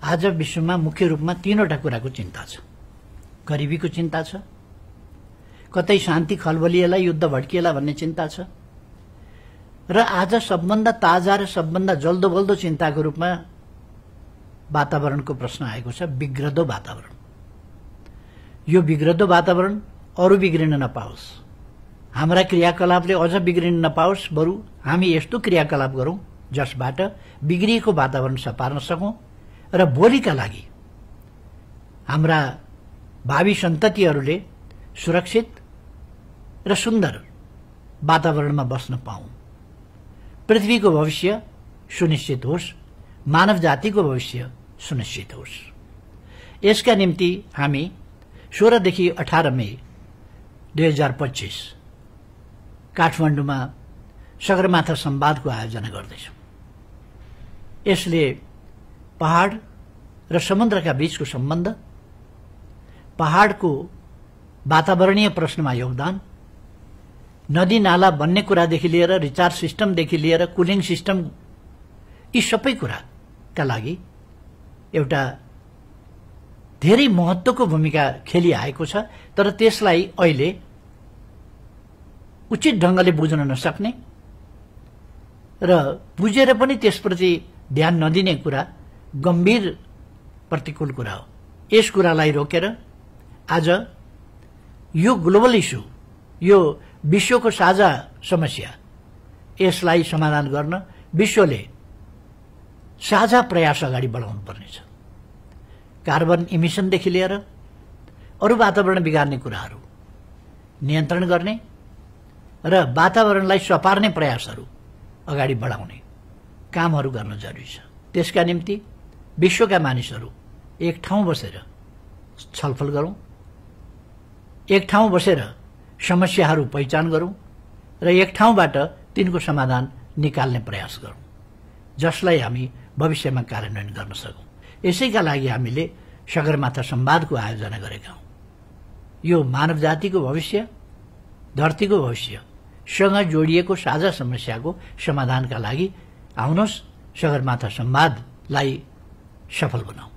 आज विश्वमा मुख्य रूपमा तीनवटा कुराको चिन्ता छ। गरिबीको चिन्ता छ, कतै शान्ति खलबलिएला, युद्ध भड्किएला भन्ने चिन्ता छ, र आज सबभन्दा ताजा र सबभन्दा जल्दो बल्दो चिन्ताको रूपमा वातावरणको प्रश्न आएको छ, बिग्रदो वातावरण। यो बिग्रदो वातावरण अरू बिग्रिन नपाओस्, हाम्रा क्रियाकलापले अझ बिग्रिन नपाओस्, बरु हामी यस्तो क्रियाकलाप गरौं जसबाट बिग्रिएको वातावरण सपार्न सकौं र भोलिका लागि हाम्रा भावी सन्ततिहरूले सुरक्षित र सुन्दर वातावरणमा बस्न पाऊं। पृथ्वीको भविष्य सुनिश्चित होस्, मानव जातिको भविष्य सुनिश्चित होस्। यसका निम्ति हामी 16 देखि 18 मई 2025 काठमाडौँमा सगरमाथा संवादको आयोजना गर्दैछौं। यसले पहाड़ र समुद्रका बीचको सम्बन्ध, पहाड़को वातावरणीय प्रश्नमा योगदान, नदी नाला बन्ने कुरादेखि लिएर रिचार्ज सिस्टमदेखि लिएर कुलिङ सिस्टम, यी सबै कुराका लागि एउटा धेरै महत्त्वको भूमिका खेलिआएको छ। तर त्यसलाई अहिले उचित ढंगले बुझ्न नसक्ने र बुझेर पनि त्यसप्रति ध्यान नदिने कुरा गम्भीर प्रतिकूल कुरा हो। यस कुरालाई रोकेर आज यो ग्लोबल इस्यु, यो विश्वको साझा समस्या, यसलाई समाधान गर्न विश्वले साझा प्रयास अगाडि बढाउनु पर्नेछ। कार्बन इमिसनदेखि लिएर अरू वातावरण बिगार्ने कुराहरू नियन्त्रण गर्ने र वातावरणलाई सपार्ने प्रयासहरू अगाडि बढाउने कामहरू गर्न जरुरी छ। त्यसका निम्ति विश्वका मानिसहरू एक ठाउँ बसेर छलफल गरौं, एक ठाउँ बसेर समस्याहरू पहिचान गरौं र एक ठाउँबाट तिनको समाधान निकाल्ने प्रयास गरौं, जसलाई हामी भविष्यमा कार्यान्वयन गर्न सकौं। यसैका लागि हामीले सगरमाथा संवादको आयोजना गरेका हौं। यो मानव जातिको भविष्य, धरतीको भविष्यसँग जोडिएको साझा समस्याको समाधानका लागि आउनुहोस् सगरमाथा संवादलाई सफल बनाऊ।